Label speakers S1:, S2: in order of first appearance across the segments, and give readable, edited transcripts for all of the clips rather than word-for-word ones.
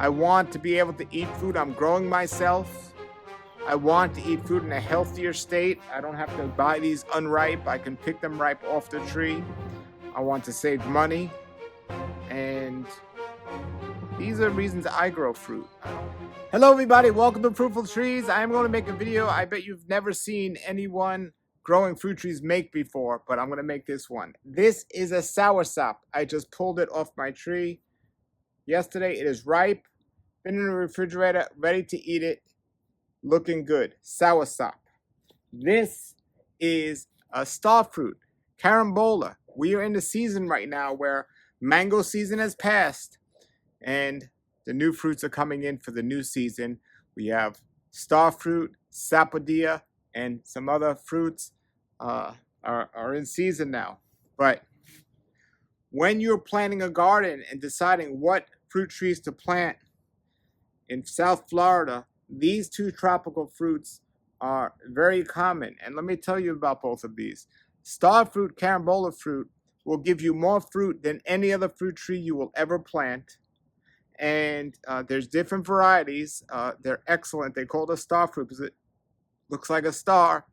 S1: I want to be able to eat food I'm growing myself. I want to eat food in a healthier state. I don't have to buy these unripe. I can pick them ripe off the tree. I want to save money. And these are reasons I grow fruit. Hello everybody, welcome to Fruitful Trees. I am going to make a video I bet you've never seen anyone growing fruit trees make before, but I'm going to make this one. This is a soursop. I just pulled it off my tree yesterday. It is ripe, been in the refrigerator, ready to eat it, looking good. Soursop. This is a star fruit, carambola. We are in the season right now where mango season has passed and the new fruits are coming in for the new season. We have star fruit, sapodilla, and some other fruits are in season now. But when you're planting a garden and deciding what fruit trees to plant in South Florida, these two tropical fruits are very common. And let me tell you about both of these. Star fruit, carambola fruit, will give you more fruit than any other fruit tree you will ever plant. And there's different varieties. They're excellent. They call it a star fruit because it looks like a star.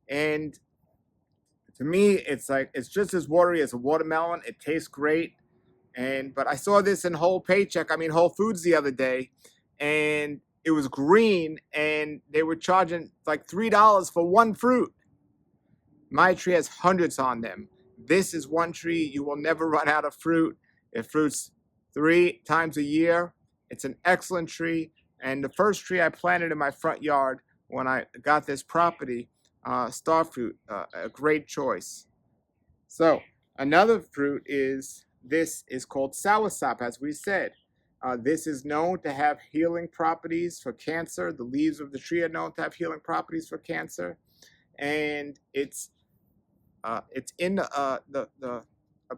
S1: And to me, it's just as watery as a watermelon. It tastes great. But I saw this in Whole Foods the other day, and it was green, and they were charging like $3 for one fruit. My tree has hundreds on them. This is one tree. You will never run out of fruit. It fruits 3 times a year. It's an excellent tree. And the first tree I planted in my front yard when I got this property, star fruit, a great choice. So another fruit is called soursop, as we said. This is known to have healing properties for cancer. The leaves of the tree are known to have healing properties for cancer, and it's in a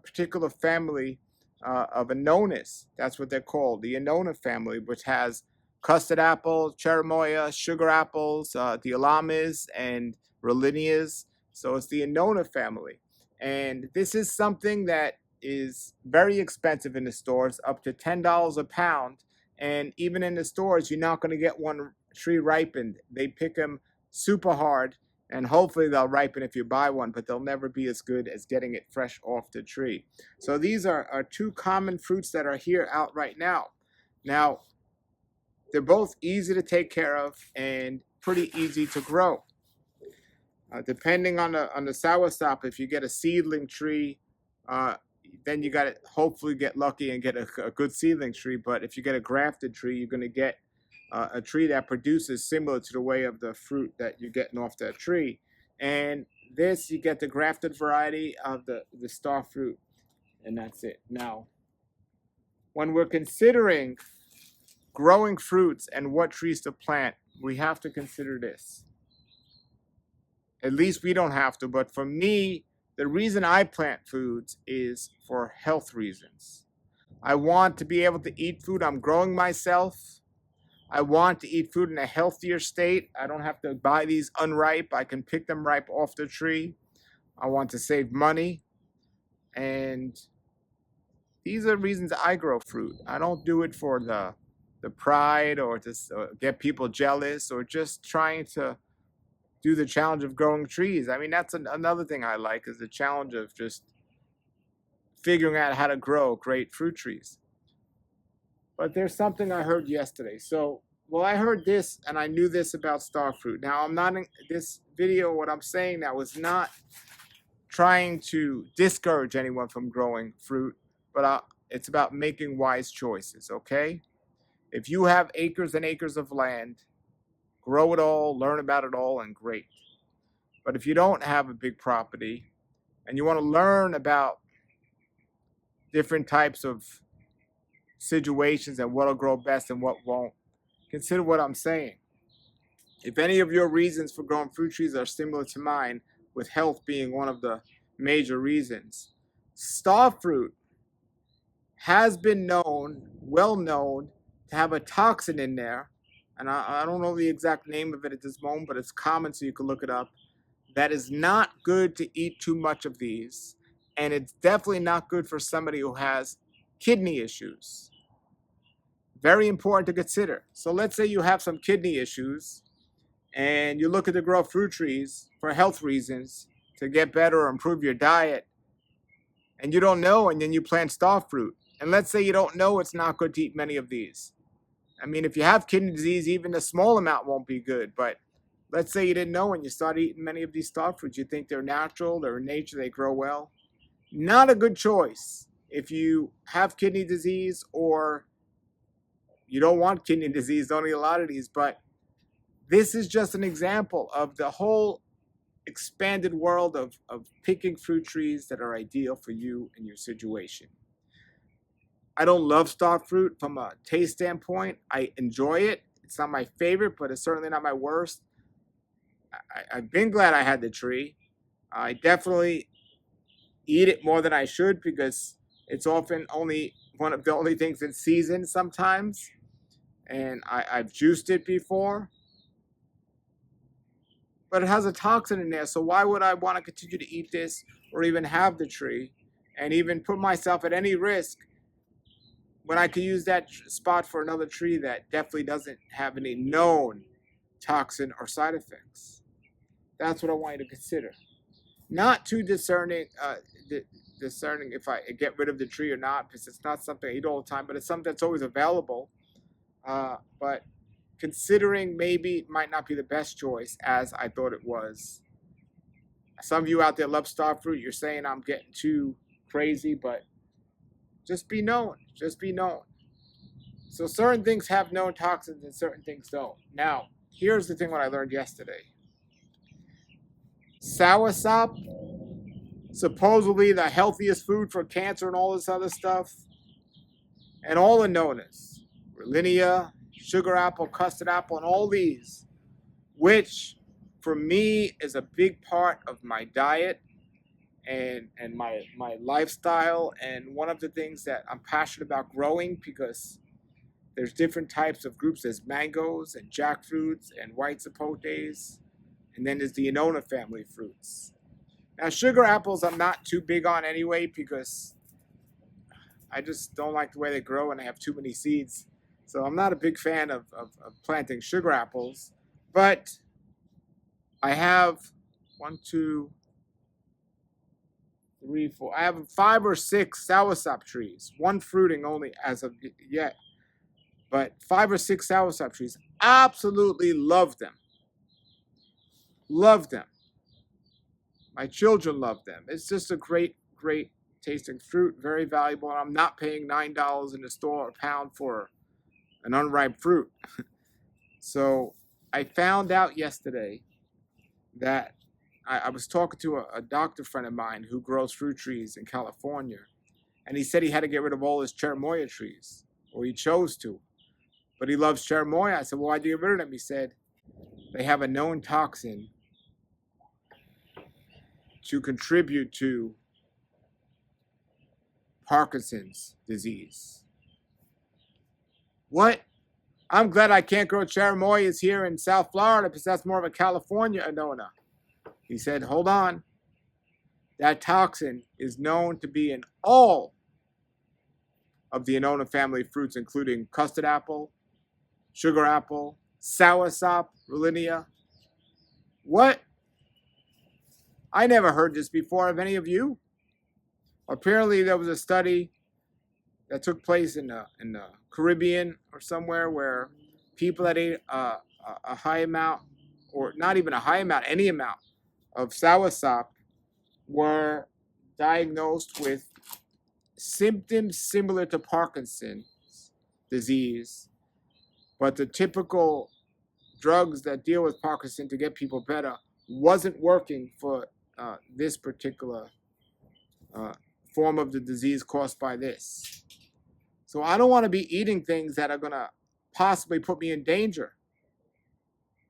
S1: particular family of Anonas. That's what they're called, the Annona family, which has custard apples, cherimoya, sugar apples, the alamas, and rolinias. So it's the Annona family, and this is something that is very expensive in the stores, up to $10 a pound. And even in the stores, you're not going to get one tree ripened. They pick them super hard, and hopefully they'll ripen if you buy one, but they'll never be as good as getting it fresh off the tree. So these are two common fruits that are here out right now. Now, they're both easy to take care of and pretty easy to grow. Depending on the soursop, if you get a seedling tree, then you got to hopefully get lucky and get a good seedling tree. But if you get a grafted tree, you're going to get a tree that produces similar to the way of the fruit that you're getting off that tree. And this, you get the grafted variety of the star fruit, and that's it. Now, when we're considering growing fruits and what trees to plant, we have to consider this. At least we don't have to, but for me, the reason I plant foods is for health reasons. I want to be able to eat food I'm growing myself. I want to eat food in a healthier state. I don't have to buy these unripe. I can pick them ripe off the tree. I want to save money. And these are reasons I grow fruit. I don't do it for the pride or to get people jealous or just trying to do the challenge of growing trees. I mean, that's another thing I like, is the challenge of just figuring out how to grow great fruit trees. But there's something I heard yesterday. I heard this and I knew this about star fruit. Now, I'm not in this video, what I'm saying now is not trying to discourage anyone from growing fruit, but it's about making wise choices, okay? If you have acres and acres of land, grow it all, learn about it all, and great. But if you don't have a big property and you want to learn about different types of situations and what'll grow best and what won't, consider what I'm saying. If any of your reasons for growing fruit trees are similar to mine, with health being one of the major reasons, star fruit has been well known, to have a toxin in there, and I don't know the exact name of it at this moment, but it's common, so you can look it up, that is not good to eat too much of these. And it's definitely not good for somebody who has kidney issues. Very important to consider. So let's say you have some kidney issues and you're looking to grow fruit trees for health reasons to get better or improve your diet, and you don't know, and then you plant star fruit. And let's say you don't know it's not good to eat many of these. I mean, if you have kidney disease, even a small amount won't be good. But let's say you didn't know and you start eating many of these star fruits. You think they're natural, they're in nature, they grow well. Not a good choice if you have kidney disease or you don't want kidney disease. Don't eat a lot of these. But this is just an example of the whole expanded world of picking fruit trees that are ideal for you and your situation. I don't love star fruit from a taste standpoint. I enjoy it. It's not my favorite, but it's certainly not my worst. I've been glad I had the tree. I definitely eat it more than I should because it's often only one of the only things in season sometimes. And I've juiced it before. But it has a toxin in there, so why would I want to continue to eat this or even have the tree and even put myself at any risk when I could use that spot for another tree that definitely doesn't have any known toxin or side effects? That's what I want you to consider. Not too discerning if I get rid of the tree or not, because it's not something I eat all the time, but it's something that's always available. But considering maybe might not be the best choice as I thought it was. Some of you out there love star fruit. You're saying I'm getting too crazy, but just be known. Just be known. So certain things have known toxins and certain things don't. Now, here's the thing what I learned yesterday. Soursop, supposedly the healthiest food for cancer and all this other stuff, and all the knowness, Relinia, sugar apple, custard apple, and all these, which for me is a big part of my diet and my lifestyle, and one of the things that I'm passionate about growing, because there's different types of groups. There's mangoes and jackfruits and white zapotes, and then there's the Annona family fruits. Now sugar apples I'm not too big on anyway because I just don't like the way they grow and I have too many seeds. So I'm not a big fan of planting sugar apples, but I have 1, 2, 3, 4. I have 5 or 6 soursop trees. One fruiting only as of yet, but 5 or 6 soursop trees. Absolutely love them. Love them. My children love them. It's just a great, great tasting fruit. Very valuable. And I'm not paying $9 in the store a pound for an unripe fruit. So I found out yesterday that I was talking to a doctor friend of mine who grows fruit trees in California, and he said he had to get rid of all his cherimoya trees, or he chose to, but he loves cherimoya. I said, well, why'd you get rid of them? He said, they have a known toxin to contribute to Parkinson's disease. What? I'm glad I can't grow cherimoyas here in South Florida because that's more of a California Annona. He said, hold on. That toxin is known to be in all of the Annona family fruits, including custard apple, sugar apple, soursop, Relinia. What? I never heard this before of any of you. Apparently there was a study that took place in the Caribbean or somewhere where people that ate a high amount, or not even a high amount, any amount of soursop were diagnosed with symptoms similar to Parkinson's disease, but the typical drugs that deal with Parkinson to get people better wasn't working for this particular form of the disease caused by this. So I don't want to be eating things that are going to possibly put me in danger.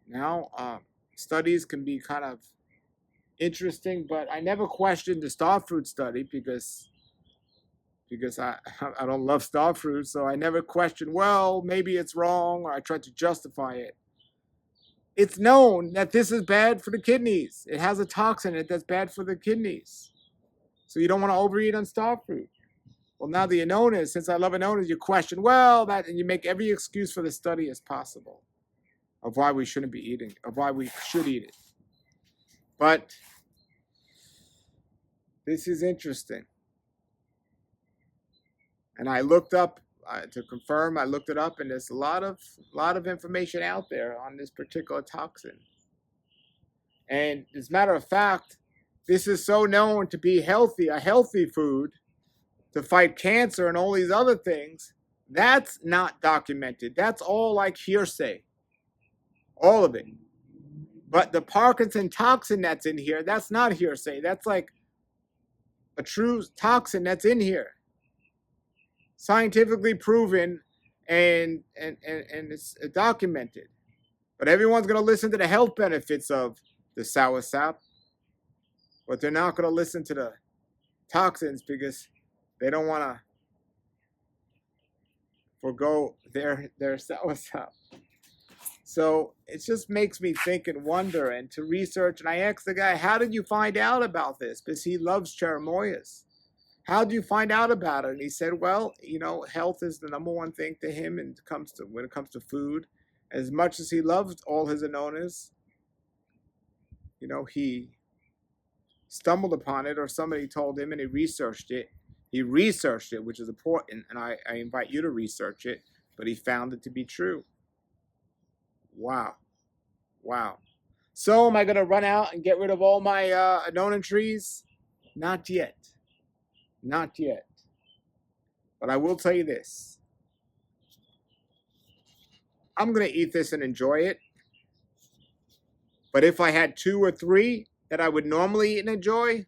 S1: Now, studies can be kind of interesting, but I never questioned the star fruit study because I don't love star fruit, so I never questioned, well, maybe it's wrong, or I tried to justify it. It's known that this is bad for the kidneys. It has a toxin in it that's bad for the kidneys. So you don't want to overeat on star fruit. Well, now that you know this, since I love Anonas, you question, well, that, and you make every excuse for the study as possible of why we shouldn't be eating, of why we should eat it. But this is interesting. And I looked up to confirm. I looked it up, and there's a lot of information out there on this particular toxin. And as a matter of fact, this is so known to be healthy, a healthy food to fight cancer and all these other things. That's not documented. That's all like hearsay. All of it. But the Parkinson toxin that's in here, that's not hearsay. That's like a true toxin that's in here. Scientifically proven and it's documented. But everyone's going to listen to the health benefits of the sour sap. But they're not going to listen to the toxins because they don't want to forgo their sour sap. So it just makes me think and wonder and to research. And I asked the guy, how did you find out about this? Because he loves cherimoyas. How do you find out about it? And he said, well, you know, health is the number one thing to him when it comes to food. As much as he loves all his Anonas, you know, he stumbled upon it or somebody told him and he researched it. He researched it, which is important, and I invite you to research it, but he found it to be true. Wow. Wow. So am I going to run out and get rid of all my Anona trees? Not yet. Not yet. But I will tell you this. I'm going to eat this and enjoy it. But if I had 2 or 3 that I would normally eat and enjoy,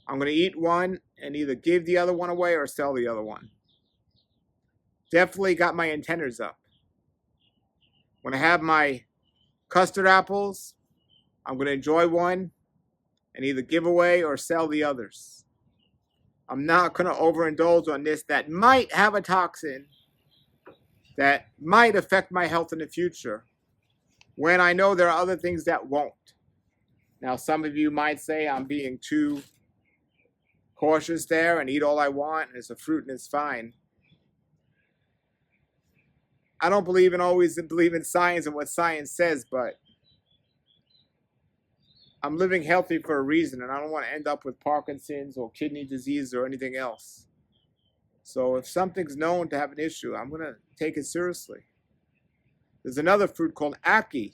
S1: I'm going to eat one and either give the other one away or sell the other one. Definitely got my antennas up. When I have my custard apples, I'm going to enjoy one and either give away or sell the others. I'm not going to overindulge on this that might have a toxin that might affect my health in the future when I know there are other things that won't. Now, some of you might say I'm being too cautious there and eat all I want and it's a fruit and it's fine. I don't believe in science and what science says, but I'm living healthy for a reason, and I don't want to end up with Parkinson's or kidney disease or anything else. So if something's known to have an issue, I'm going to take it seriously. There's another fruit called ackee.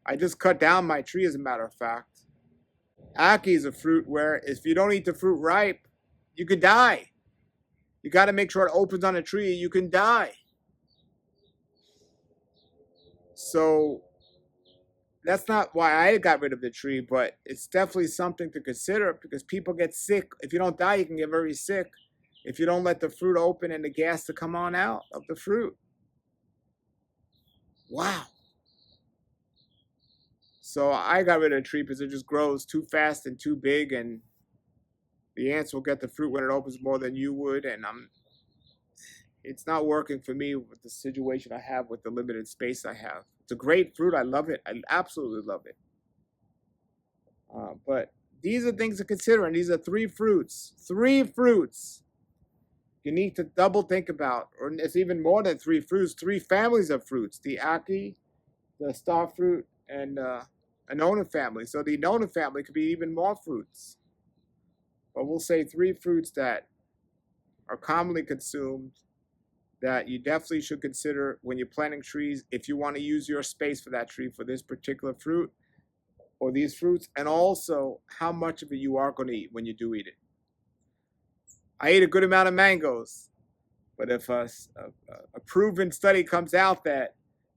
S1: I just cut down my tree, as a matter of fact. Ackee is a fruit where if you don't eat the fruit ripe, you could die. You got to make sure it opens on a tree. You can die. So that's not why I got rid of the tree, but it's definitely something to consider because people get sick. If you don't die, you can get very sick if you don't let the fruit open and the gas to come on out of the fruit. Wow. So I got rid of the tree because it just grows too fast and too big, and the ants will get the fruit when it opens more than you would, and it's not working for me with the situation I have with the limited space I have. It's a great fruit. I love it. I absolutely love it. But these are things to consider, and these are 3 fruits. 3 fruits you need to double think about, or it's even more than 3 fruits, 3 families of fruits. The ackee, the star fruit, and Anona family. So the Anona family could be even more fruits. But we'll say 3 fruits that are commonly consumed that you definitely should consider when you're planting trees if you want to use your space for that tree for this particular fruit or these fruits, and also how much of it you are going to eat when you do eat it. I eat a good amount of mangoes, but if a proven study comes out that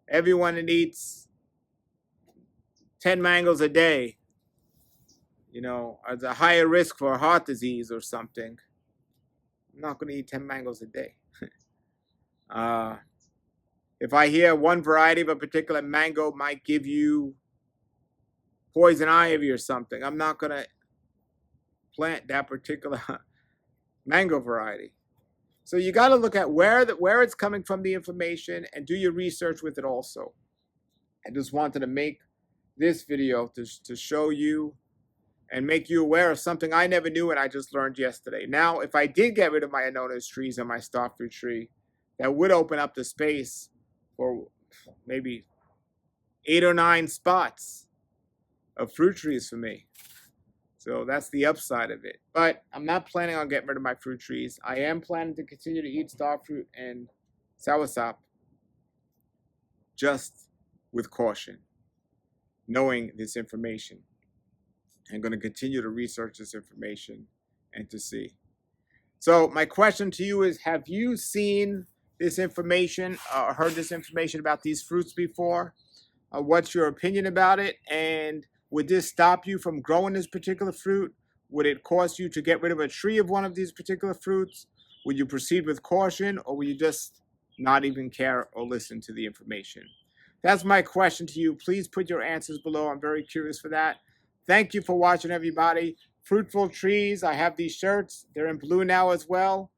S1: everyone that eats 10 mangoes a day, you know, has a higher risk for heart disease or something, I'm not going to eat 10 mangoes a day. If I hear one variety of a particular mango might give you poison ivy or something, I'm not going to plant that particular mango variety. So you got to look at where it's coming from, the information, and do your research with it also. I just wanted to make this video to show you and make you aware of something I never knew and I just learned yesterday. Now, if I did get rid of my Anona's trees on my starfruit tree, that would open up the space for maybe 8 or 9 spots of fruit trees for me. So that's the upside of it. But I'm not planning on getting rid of my fruit trees. I am planning to continue to eat starfruit and soursop, just with caution, knowing this information. I'm going to continue to research this information and to see. So my question to you is, have you seen this information, heard this information about these fruits before? What's your opinion about it? And would this stop you from growing this particular fruit? Would it cause you to get rid of a tree of one of these particular fruits? Would you proceed with caution, or will you just not even care or listen to the information? That's my question to you. Please put your answers below. I'm very curious for that. Thank you for watching, everybody. Fruitful Trees, I have these shirts. They're in blue now as well.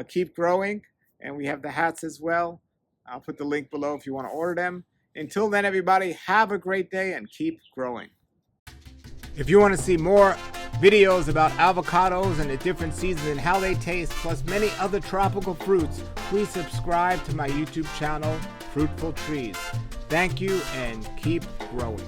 S1: Keep growing. And we have the hats as well. I'll put the link below if you want to order them. Until then, everybody, have a great day and keep growing. If you want to see more videos about avocados and the different seasons and how they taste, plus many other tropical fruits, please subscribe to my YouTube channel, Fruitful Trees. Thank you and keep growing.